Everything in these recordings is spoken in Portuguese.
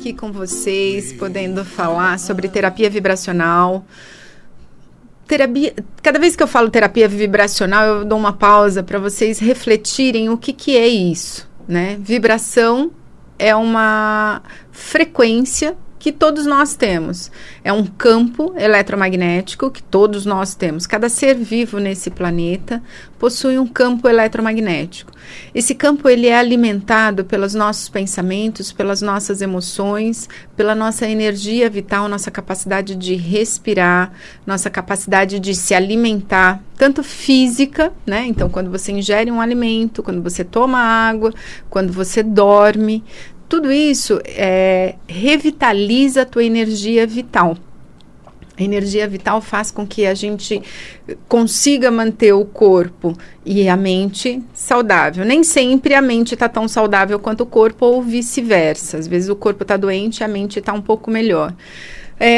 aqui com vocês, podendo falar sobre terapia vibracional. Cada vez que eu falo terapia vibracional, eu dou uma pausa para vocês refletirem o que é isso, né? Vibração é uma frequência que todos nós temos. É um campo eletromagnético que todos nós temos. Cada ser vivo nesse planeta possui um campo eletromagnético. Esse campo ele é alimentado pelos nossos pensamentos, pelas nossas emoções, pela nossa energia vital, nossa capacidade de respirar, nossa capacidade de se alimentar, tanto física, né? Então, quando você ingere um alimento, quando você toma água, quando você dorme, tudo isso revitaliza a tua energia vital. A energia vital faz com que a gente consiga manter o corpo e a mente saudável. Nem sempre a mente está tão saudável quanto o corpo ou vice-versa. Às vezes o corpo está doente e a mente está um pouco melhor.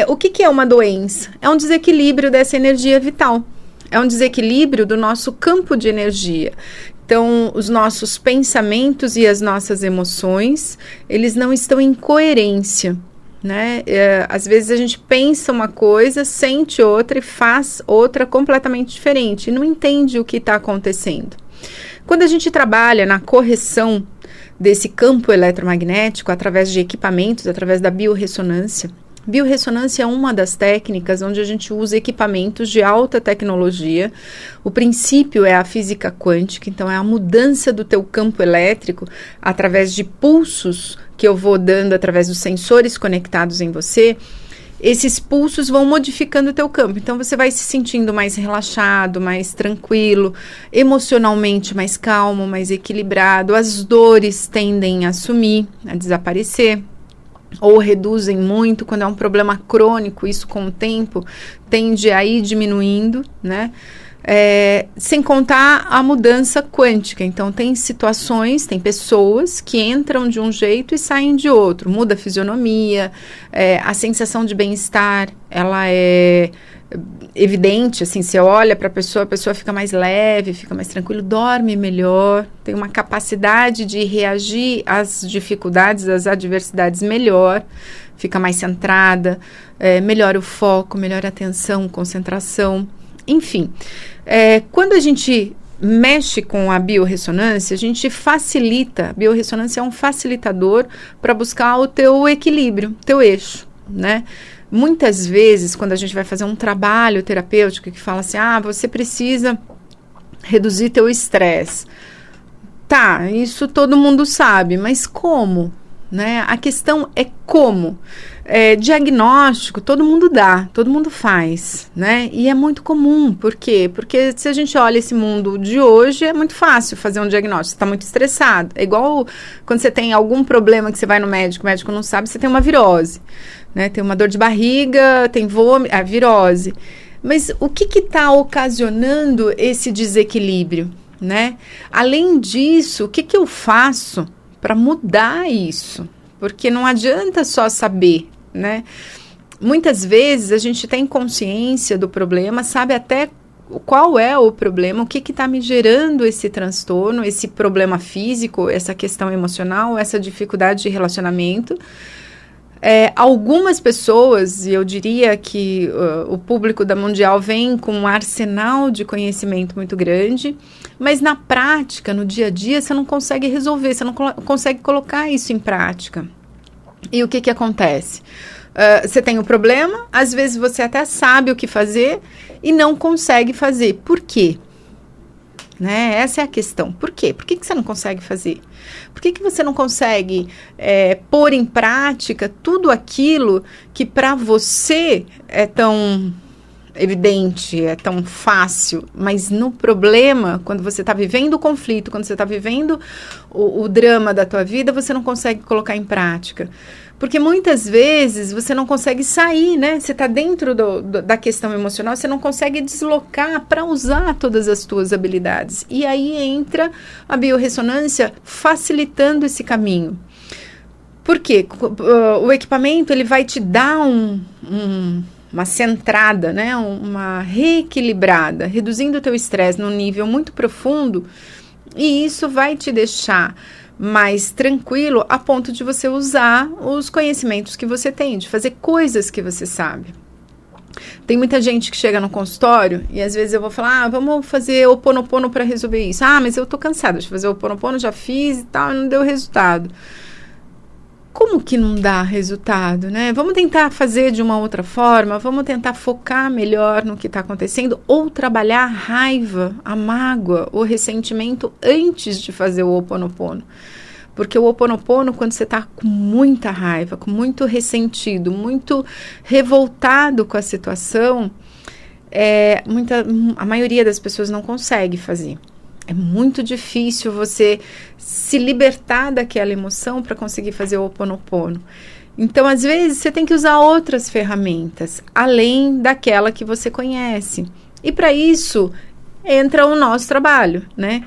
O que é uma doença? É um desequilíbrio dessa energia vital. É um desequilíbrio do nosso campo de energia. Então, os nossos pensamentos e as nossas emoções, eles não estão em coerência, né? Às vezes a gente pensa uma coisa, sente outra e faz outra completamente diferente e não entende o que está acontecendo. Quando a gente trabalha na correção desse campo eletromagnético através de equipamentos, através da biorressonância, biorressonância é uma das técnicas onde a gente usa equipamentos de alta tecnologia. O princípio é a física quântica, então é a mudança do teu campo elétrico através de pulsos que eu vou dando através dos sensores conectados em você. Esses pulsos vão modificando o teu campo, então você vai se sentindo mais relaxado, mais tranquilo, emocionalmente mais calmo, mais equilibrado. As dores tendem a sumir, a desaparecer, ou reduzem muito. Quando é um problema crônico, isso com o tempo tende a ir diminuindo, né? Sem contar a mudança quântica. Então tem situações, tem pessoas que entram de um jeito e saem de outro, muda a fisionomia, a sensação de bem-estar, ela é evidente, assim, você olha para a pessoa fica mais leve, fica mais tranquilo, dorme melhor, tem uma capacidade de reagir às dificuldades, às adversidades melhor, fica mais centrada, melhora o foco, melhora a atenção, concentração, enfim. Quando a gente mexe com a biorressonância, a gente facilita, a biorressonância é um facilitador para buscar o teu equilíbrio, teu eixo, né? Muitas vezes, quando a gente vai fazer um trabalho terapêutico que fala assim, você precisa reduzir teu estresse. Tá, isso todo mundo sabe, mas como? Né? A questão é como. Diagnóstico, todo mundo dá, todo mundo faz, né? E é muito comum, por quê? Porque se a gente olha esse mundo de hoje, é muito fácil fazer um diagnóstico, você está muito estressado. É igual quando você tem algum problema que você vai no médico, o médico não sabe, você tem uma virose, né? Tem uma dor de barriga, tem vômito, a virose. Mas o que está ocasionando esse desequilíbrio, né? Além disso, o que eu faço para mudar isso? Porque não adianta só saber, né? Muitas vezes a gente tem consciência do problema, sabe até qual é o problema, o que está me gerando esse transtorno, esse problema físico, essa questão emocional, essa dificuldade de relacionamento. Algumas pessoas, e eu diria que o público da Mundial vem com um arsenal de conhecimento muito grande, mas na prática, no dia a dia, você não consegue resolver, você não consegue colocar isso em prática. E o que acontece? Você tem o problema, às vezes você até sabe o que fazer e não consegue fazer. Por quê? Né? Essa é a questão. Por quê? Por que você não consegue fazer? Por que você não consegue pôr em prática tudo aquilo que para você é tão evidente, é tão fácil, mas no problema, quando você está vivendo o conflito, quando você está vivendo o drama da tua vida, você não consegue colocar em prática. Porque muitas vezes você não consegue sair, né? Você está dentro da questão emocional, você não consegue deslocar para usar todas as tuas habilidades. E aí entra a biorressonância facilitando esse caminho. Por quê? O equipamento ele vai te dar uma centrada, né? Uma reequilibrada, reduzindo o teu estresse num nível muito profundo, e isso vai te deixar mais tranquilo a ponto de você usar os conhecimentos que você tem, de fazer coisas que você sabe. Tem muita gente que chega no consultório e às vezes eu vou falar, vamos fazer Ho'oponopono para resolver isso. Mas eu tô cansada de fazer Ho'oponopono, já fiz e tal, e não deu resultado. Como que não dá resultado, né? Vamos tentar fazer de uma outra forma, vamos tentar focar melhor no que está acontecendo ou trabalhar a raiva, a mágoa, o ressentimento antes de fazer o Ho'oponopono. Porque o Ho'oponopono, quando você está com muita raiva, com muito ressentido, muito revoltado com a situação, a maioria das pessoas não consegue fazer. É muito difícil você se libertar daquela emoção para conseguir fazer o Ho'oponopono. Então, às vezes, você tem que usar outras ferramentas, além daquela que você conhece. E para isso, entra o nosso trabalho, né?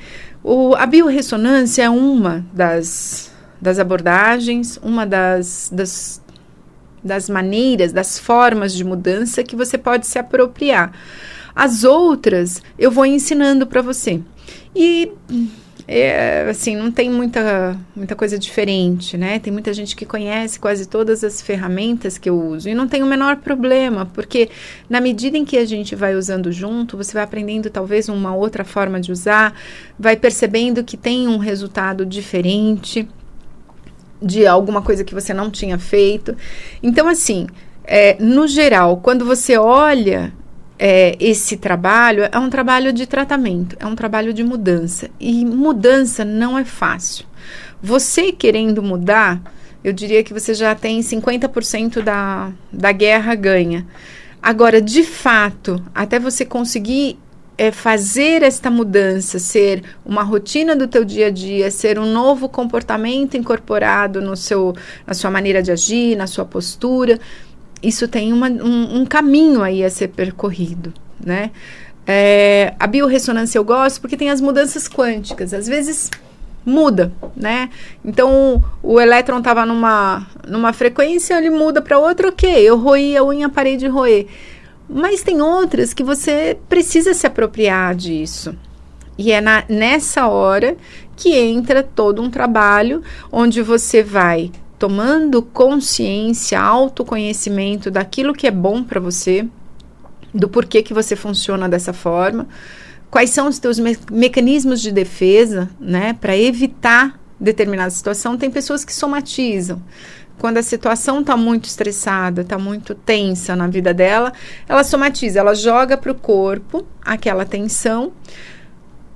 A biorressonância é uma das abordagens, uma das maneiras, das formas de mudança que você pode se apropriar. As outras, eu vou ensinando para você. E, assim, não tem muita coisa diferente, né? Tem muita gente que conhece quase todas as ferramentas que eu uso e não tem o menor problema, porque na medida em que a gente vai usando junto, você vai aprendendo talvez uma outra forma de usar, vai percebendo que tem um resultado diferente de alguma coisa que você não tinha feito. Então, assim, no geral, quando você olha... esse trabalho é um trabalho de tratamento, é um trabalho de mudança. E mudança não é fácil. Você querendo mudar, eu diria que você já tem 50% da guerra ganha. Agora, de fato, até você conseguir fazer esta mudança, ser uma rotina do teu dia a dia, ser um novo comportamento incorporado na sua maneira de agir, na sua postura... Isso tem um caminho aí a ser percorrido, né? A biorressonância eu gosto porque tem as mudanças quânticas. Às vezes muda, né? Então, o elétron estava numa frequência, ele muda para outra, ok. Eu roí a unha, parei de roer. Mas tem outras que você precisa se apropriar disso. E é nessa hora que entra todo um trabalho onde você vai... tomando consciência, autoconhecimento daquilo que é bom para você, do porquê que você funciona dessa forma, quais são os teus mecanismos de defesa, né, para evitar determinada situação. Tem pessoas que somatizam. Quando a situação está muito estressada, está muito tensa na vida dela, ela somatiza, ela joga para o corpo aquela tensão.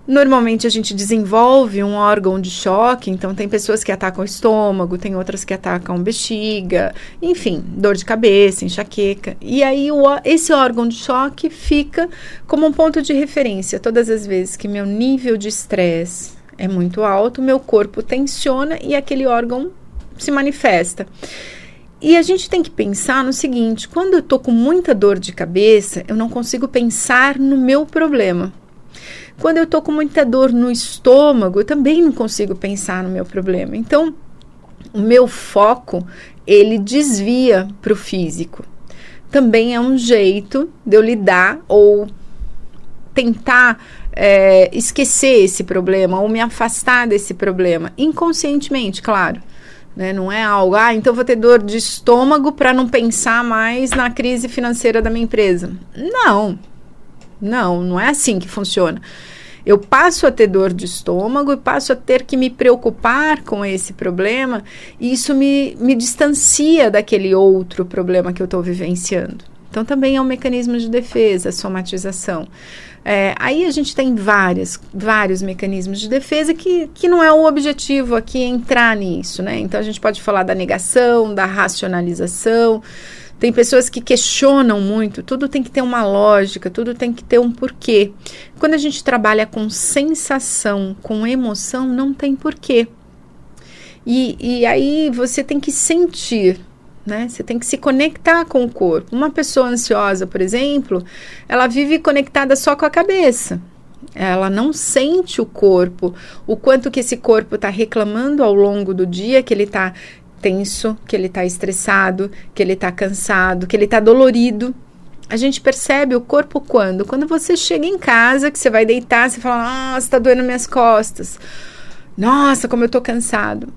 Normalmente a gente desenvolve um órgão de choque, então tem pessoas que atacam o estômago, tem outras que atacam bexiga, enfim, dor de cabeça, enxaqueca. E aí esse órgão de choque fica como um ponto de referência. Todas as vezes que meu nível de estresse é muito alto, meu corpo tensiona e aquele órgão se manifesta. E a gente tem que pensar no seguinte, quando eu tô com muita dor de cabeça, eu não consigo pensar no meu problema. Quando eu estou com muita dor no estômago, eu também não consigo pensar no meu problema. Então, o meu foco, ele desvia para o físico. Também é um jeito de eu lidar ou tentar esquecer esse problema ou me afastar desse problema, inconscientemente, claro. Né? Não é algo, então vou ter dor de estômago para não pensar mais na crise financeira da minha empresa. Não é assim que funciona. Eu passo a ter dor de estômago e passo a ter que me preocupar com esse problema e isso me distancia daquele outro problema que eu estou vivenciando. Então, também é um mecanismo de defesa, a somatização. Aí a gente tem vários mecanismos de defesa que não é o objetivo aqui entrar nisso, né? Então, a gente pode falar da negação, da racionalização. Tem pessoas que questionam muito, tudo tem que ter uma lógica, tudo tem que ter um porquê. Quando a gente trabalha com sensação, com emoção, não tem porquê. E aí você tem que sentir, né? Você tem que se conectar com o corpo. Uma pessoa ansiosa, por exemplo, ela vive conectada só com a cabeça. Ela não sente o corpo, o quanto que esse corpo está reclamando ao longo do dia, que ele está tenso, que ele está estressado, que ele está cansado, que ele está dolorido. A gente percebe o corpo quando? Quando você chega em casa, que você vai deitar, você fala, nossa, está doendo minhas costas. Nossa, como eu tô cansado.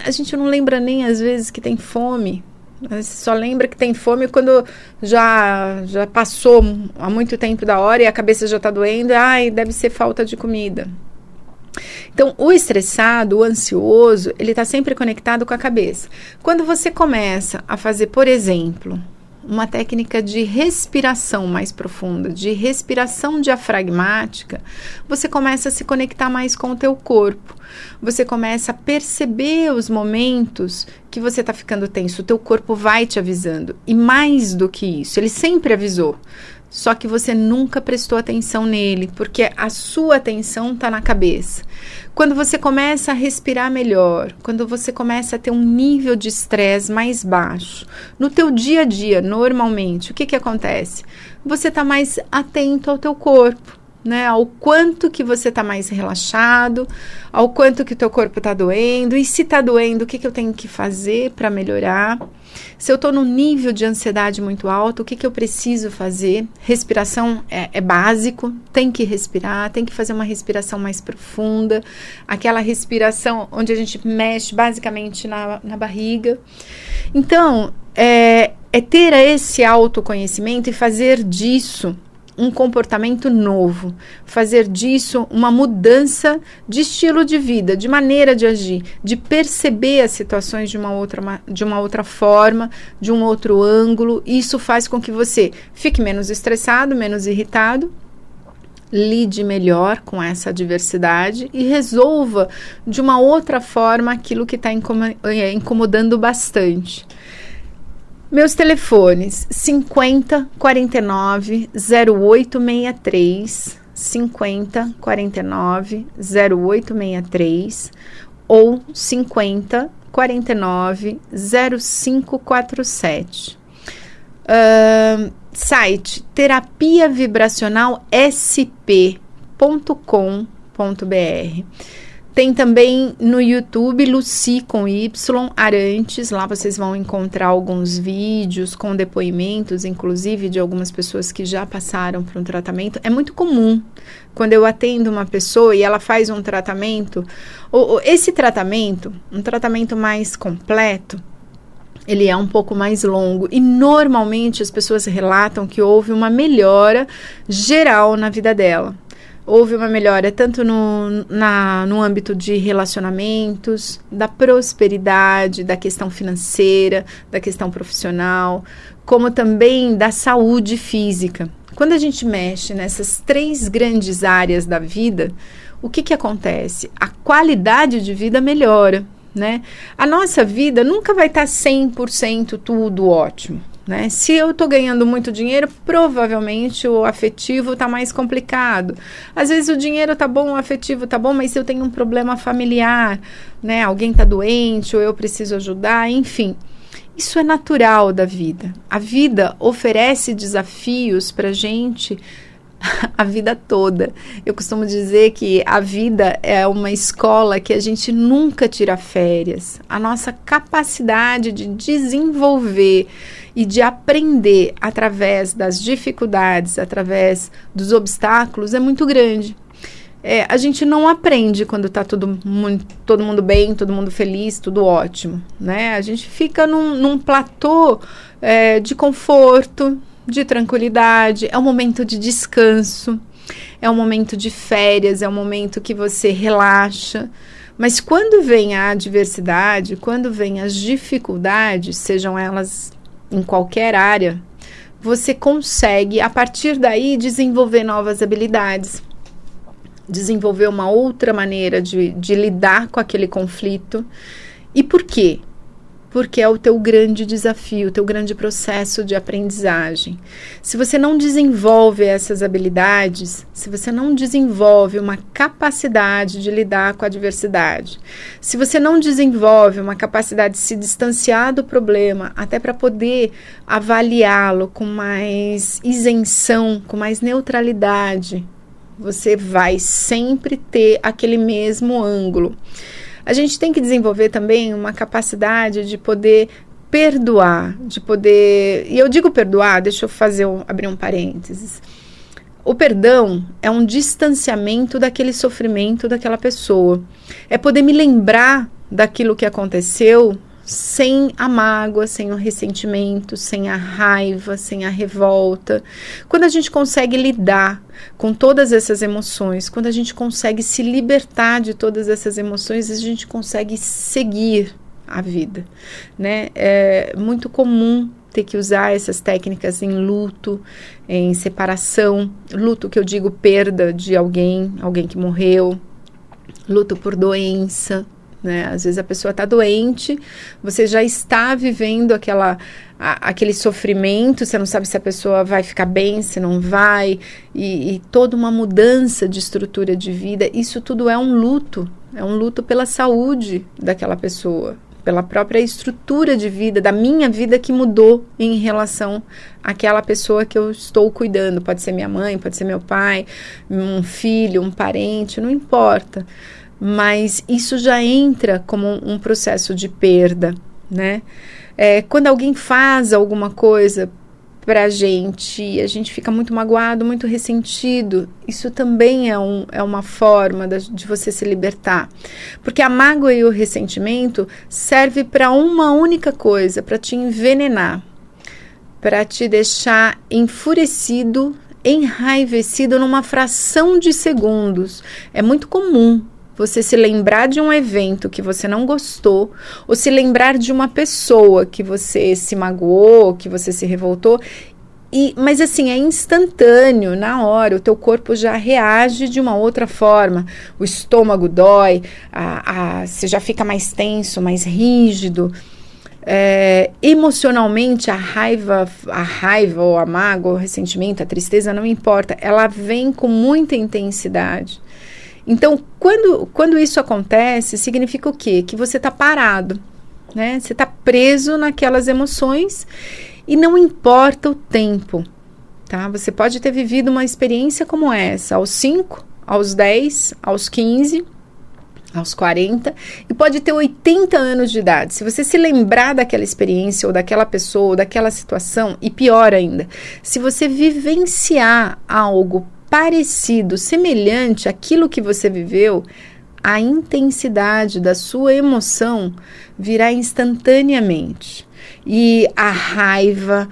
A gente não lembra nem às vezes que tem fome. Você só lembra que tem fome quando já passou há muito tempo da hora e a cabeça já tá doendo. Ai, deve ser falta de comida. Então, o estressado, o ansioso, ele está sempre conectado com a cabeça. Quando você começa a fazer, por exemplo, uma técnica de respiração mais profunda, de respiração diafragmática, você começa a se conectar mais com o teu corpo. Você começa a perceber os momentos que você está ficando tenso. O teu corpo vai te avisando. E mais do que isso, ele sempre avisou. Só que você nunca prestou atenção nele, porque a sua atenção está na cabeça. Quando você começa a respirar melhor, quando você começa a ter um nível de estresse mais baixo, no teu dia a dia, normalmente, o que acontece? Você está mais atento ao teu corpo, né? Ao quanto que você está mais relaxado, ao quanto que o teu corpo está doendo, e se está doendo, o que eu tenho que fazer para melhorar? Se eu estou num nível de ansiedade muito alto, o que eu preciso fazer? Respiração é básico, tem que respirar, tem que fazer uma respiração mais profunda, aquela respiração onde a gente mexe basicamente na barriga. Então, é ter esse autoconhecimento e fazer disso um comportamento novo, fazer disso uma mudança de estilo de vida, de maneira de agir, de perceber as situações de uma outra forma, de um outro ângulo. Isso faz com que você fique menos estressado, menos irritado, lide melhor com essa adversidade e resolva de uma outra forma aquilo que está incomodando bastante. Meus telefones 50 49 0863, 50 49 0863 ou 50 49 0547. Site terapiavibracionalsp.com.br. Tem também no YouTube, Lucy com Y, Arantes. Lá vocês vão encontrar alguns vídeos com depoimentos, inclusive de algumas pessoas que já passaram por um tratamento. É muito comum, quando eu atendo uma pessoa e ela faz um tratamento, esse tratamento, um tratamento mais completo, ele é um pouco mais longo e normalmente as pessoas relatam que houve uma melhora geral na vida dela. Houve uma melhora tanto no âmbito de relacionamentos, da prosperidade, da questão financeira, da questão profissional, como também da saúde física. Quando a gente mexe nessas 3 grandes áreas da vida, o que acontece? A qualidade de vida melhora, né? A nossa vida nunca vai estar 100% tudo ótimo. Né? Se eu estou ganhando muito dinheiro, provavelmente o afetivo está mais complicado. Às vezes o dinheiro está bom, o afetivo está bom, mas se eu tenho um problema familiar, né? Alguém está doente ou eu preciso ajudar, enfim. Isso é natural da vida. A vida oferece desafios para a gente a vida toda. Eu costumo dizer que a vida é uma escola que a gente nunca tira férias. A nossa capacidade de desenvolver e de aprender através das dificuldades, através dos obstáculos é muito grande. A gente não aprende quando está todo mundo bem, todo mundo feliz, tudo ótimo, né? A gente fica num platô de conforto, de tranquilidade, é um momento de descanso, é um momento de férias, é um momento que você relaxa. Mas quando vem a adversidade, quando vem as dificuldades, sejam elas em qualquer área, você consegue, a partir daí, desenvolver novas habilidades, desenvolver uma outra maneira de lidar com aquele conflito. E por quê? Porque é o teu grande desafio, o teu grande processo de aprendizagem. Se você não desenvolve essas habilidades, se você não desenvolve uma capacidade de lidar com a adversidade, se você não desenvolve uma capacidade de se distanciar do problema, até para poder avaliá-lo com mais isenção, com mais neutralidade, você vai sempre ter aquele mesmo ângulo. A gente tem que desenvolver também uma capacidade de poder perdoar, de poder... E eu digo perdoar, deixa eu abrir um parênteses. O perdão é um distanciamento daquele sofrimento daquela pessoa. É poder me lembrar daquilo que aconteceu sem a mágoa, sem o ressentimento, sem a raiva, sem a revolta. Quando a gente consegue lidar com todas essas emoções, quando a gente consegue se libertar de todas essas emoções, a gente consegue seguir a vida, né? É muito comum ter que usar essas técnicas em luto, em separação, luto que eu digo perda de alguém que morreu, luto por doença, né? Às vezes a pessoa está doente, você já está vivendo aquele sofrimento, você não sabe se a pessoa vai ficar bem, se não vai, e toda uma mudança de estrutura de vida, isso tudo é um luto pela saúde daquela pessoa, pela própria estrutura de vida, da minha vida que mudou em relação àquela pessoa que eu estou cuidando. Pode ser minha mãe, pode ser meu pai, um filho, um parente, não importa. Mas isso já entra como um processo de perda, né? Quando alguém faz alguma coisa pra gente e a gente fica muito magoado, muito ressentido, isso também é uma forma de você se libertar. Porque a mágoa e o ressentimento serve para uma única coisa, para te envenenar, para te deixar enfurecido, enraivecido numa fração de segundos. É muito comum você se lembrar de um evento que você não gostou, ou se lembrar de uma pessoa que você se magoou, que você se revoltou, mas assim, é instantâneo, na hora, o teu corpo já reage de uma outra forma, o estômago dói, você já fica mais tenso, mais rígido. Emocionalmente, a raiva ou a mágoa, o ressentimento, a tristeza, não importa, ela vem com muita intensidade. Então, quando isso acontece, significa o quê? Que você está parado, né? Você está preso naquelas emoções e não importa o tempo, tá? Você pode ter vivido uma experiência como essa aos 5, aos 10, aos 15, aos 40 e pode ter 80 anos de idade. Se você se lembrar daquela experiência ou daquela pessoa ou daquela situação, e pior ainda, se você vivenciar algo parecido, semelhante àquilo que você viveu, a intensidade da sua emoção virá instantaneamente. E a raiva,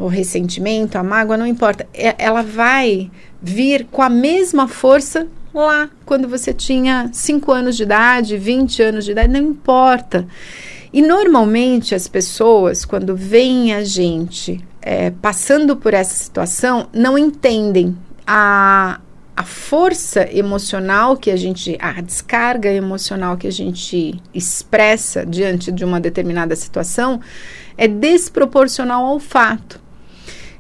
o ressentimento, a mágoa, não importa, ela vai vir com a mesma força lá quando você tinha 5 anos de idade, 20 anos de idade, não importa. E normalmente as pessoas, quando veem a gente passando por essa situação, não entendem a força emocional que a descarga emocional que a gente expressa diante de uma determinada situação é desproporcional ao fato.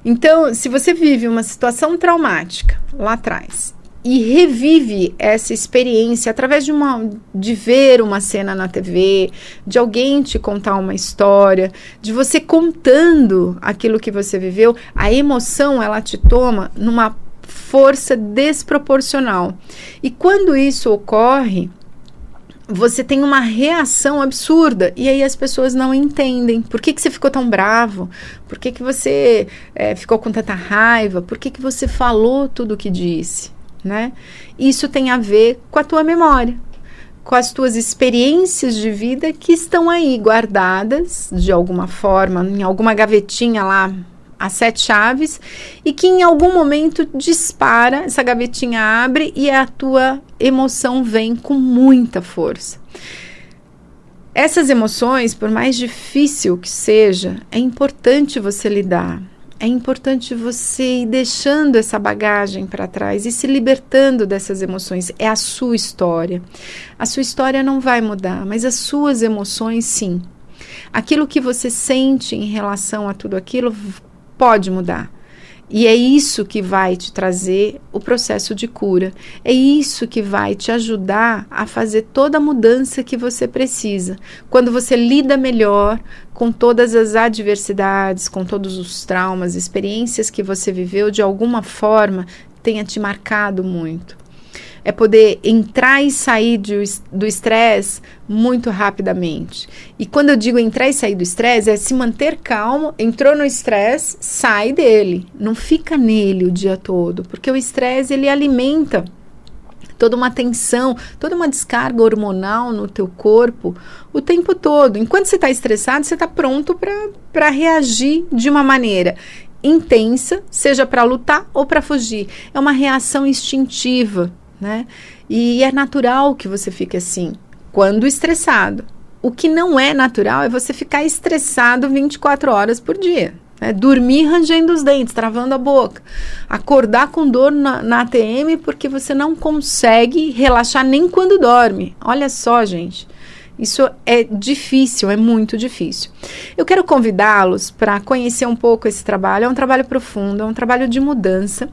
Então, se você vive uma situação traumática lá atrás e revive essa experiência através de ver uma cena na TV, de alguém te contar uma história, de você contando aquilo que você viveu, a emoção ela te toma numa força desproporcional. E quando isso ocorre, você tem uma reação absurda e aí as pessoas não entendem. Por que você ficou tão bravo? Por que você ficou com tanta raiva? Por que você falou tudo o que disse? Né? Isso tem a ver com a tua memória, com as tuas experiências de vida que estão aí guardadas de alguma forma, em alguma gavetinha lá, as 7 chaves, e que em algum momento dispara, essa gavetinha abre e a tua emoção vem com muita força. Essas emoções, por mais difícil que seja, é importante você lidar. É importante você ir deixando essa bagagem para trás e se libertando dessas emoções. É a sua história. A sua história não vai mudar, mas as suas emoções sim. Aquilo que você sente em relação a tudo aquilo pode mudar. E é isso que vai te trazer o processo de cura. É isso que vai te ajudar a fazer toda a mudança que você precisa. Quando você lida melhor com todas as adversidades, com todos os traumas, experiências que você viveu, de alguma forma, tenha te marcado muito. é poder entrar e sair do estresse muito rapidamente. E quando eu digo entrar e sair do estresse, é se manter calmo, entrou no estresse, sai dele, não fica nele o dia todo, porque o estresse ele alimenta toda uma tensão, toda uma descarga hormonal no teu corpo o tempo todo. Enquanto você está estressado, você está pronto para reagir de uma maneira intensa, seja para lutar ou para fugir. É uma reação instintiva, né? E é natural que você fique assim, quando estressado. O que não é natural é você ficar estressado 24 horas por dia. Dormir rangendo os dentes, travando a boca, acordar com dor na ATM porque você não consegue relaxar nem quando dorme. Olha só, gente, isso é difícil, é muito difícil. Eu quero convidá-los para conhecer um pouco esse trabalho. É um trabalho profundo, é um trabalho de mudança.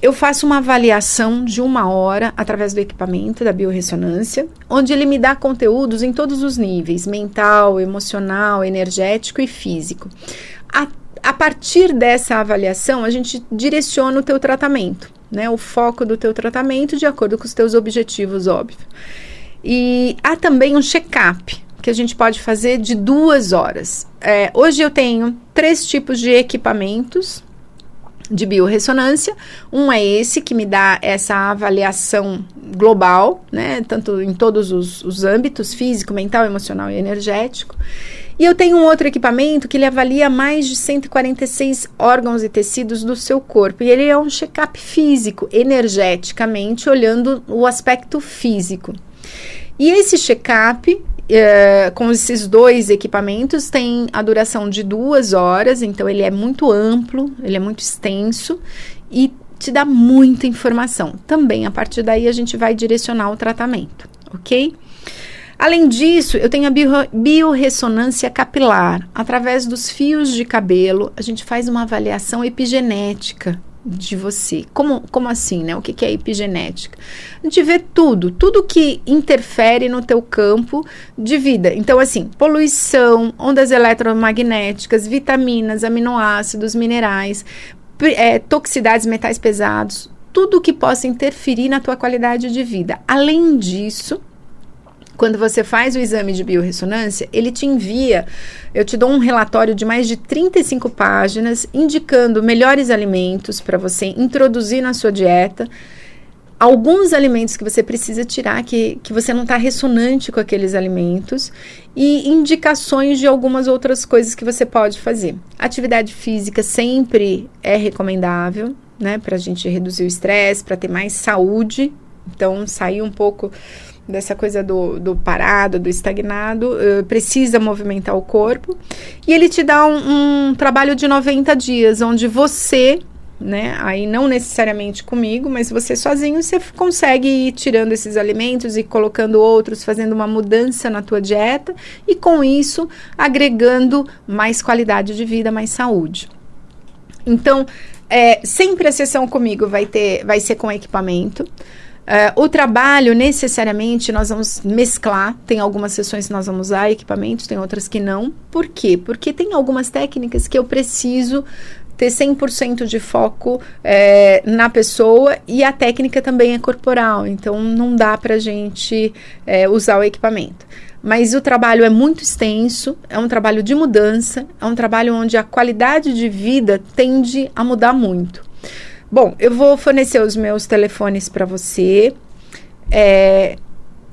Eu faço uma avaliação de 1 hora através do equipamento da biorressonância, onde ele me dá conteúdos em todos os níveis, mental, emocional, energético e físico. A partir dessa avaliação, a gente direciona o teu tratamento, né? O foco do teu tratamento de acordo com os teus objetivos, óbvio. E há também um check-up que a gente pode fazer de 2 horas. Hoje eu tenho 3 tipos de equipamentos de biorressonância. Um é esse que me dá essa avaliação global, né, tanto em todos os âmbitos, físico, mental, emocional e energético. E eu tenho um outro equipamento que ele avalia mais de 146 órgãos e tecidos do seu corpo, e ele é um check-up físico, energeticamente, olhando o aspecto físico. E esse check-up, com esses 2 equipamentos, tem a duração de 2 horas, então ele é muito amplo, ele é muito extenso e te dá muita informação. Também, a partir daí, a gente vai direcionar o tratamento, ok? Além disso, eu tenho a biorressonância capilar. Através dos fios de cabelo, a gente faz uma avaliação epigenética de você. Como assim, né? O que é epigenética? A gente vê tudo que interfere no teu campo de vida. Então, assim, poluição, ondas eletromagnéticas, vitaminas, aminoácidos, minerais, toxicidades, metais pesados, tudo que possa interferir na tua qualidade de vida. Além disso, quando você faz o exame de biorressonância, ele te envia, eu te dou um relatório de mais de 35 páginas, indicando melhores alimentos para você introduzir na sua dieta, alguns alimentos que você precisa tirar, que você não está ressonante com aqueles alimentos, e indicações de algumas outras coisas que você pode fazer. Atividade física sempre é recomendável, né, para a gente reduzir o estresse, para ter mais saúde. Então, sair um pouco dessa coisa do parado, do estagnado, precisa movimentar o corpo. E ele te dá um trabalho de 90 dias, onde você, né, aí não necessariamente comigo, mas você sozinho, você consegue ir tirando esses alimentos e colocando outros, fazendo uma mudança na tua dieta e com isso agregando mais qualidade de vida, mais saúde. Então, sempre a sessão comigo vai ser com equipamento. O trabalho, necessariamente, nós vamos mesclar. Tem algumas sessões que nós vamos usar equipamentos, tem outras que não. Por quê? Porque tem algumas técnicas que eu preciso ter 100% de foco na pessoa, e a técnica também é corporal, então não dá pra gente usar o equipamento. Mas o trabalho é muito extenso, é um trabalho de mudança, é um trabalho onde a qualidade de vida tende a mudar muito. Bom, eu vou fornecer os meus telefones para você,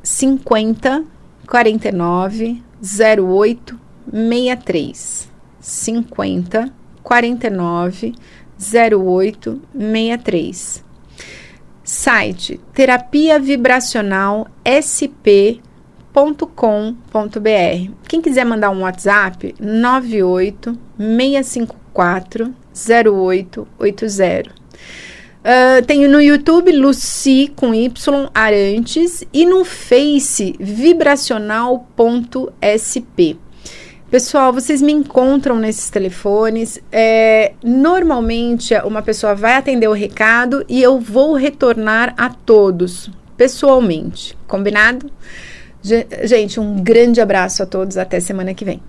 50 49 08 63, 50 49 08 63. Site terapiavibracionalsp.com.br. Quem quiser mandar um WhatsApp, 98 654 0880. Tenho no YouTube Lucy com Y Arantes e no Face vibracional.sp. Pessoal, vocês me encontram nesses telefones. Normalmente uma pessoa vai atender o recado e eu vou retornar a todos pessoalmente. Combinado? Gente, um grande abraço a todos. Até semana que vem.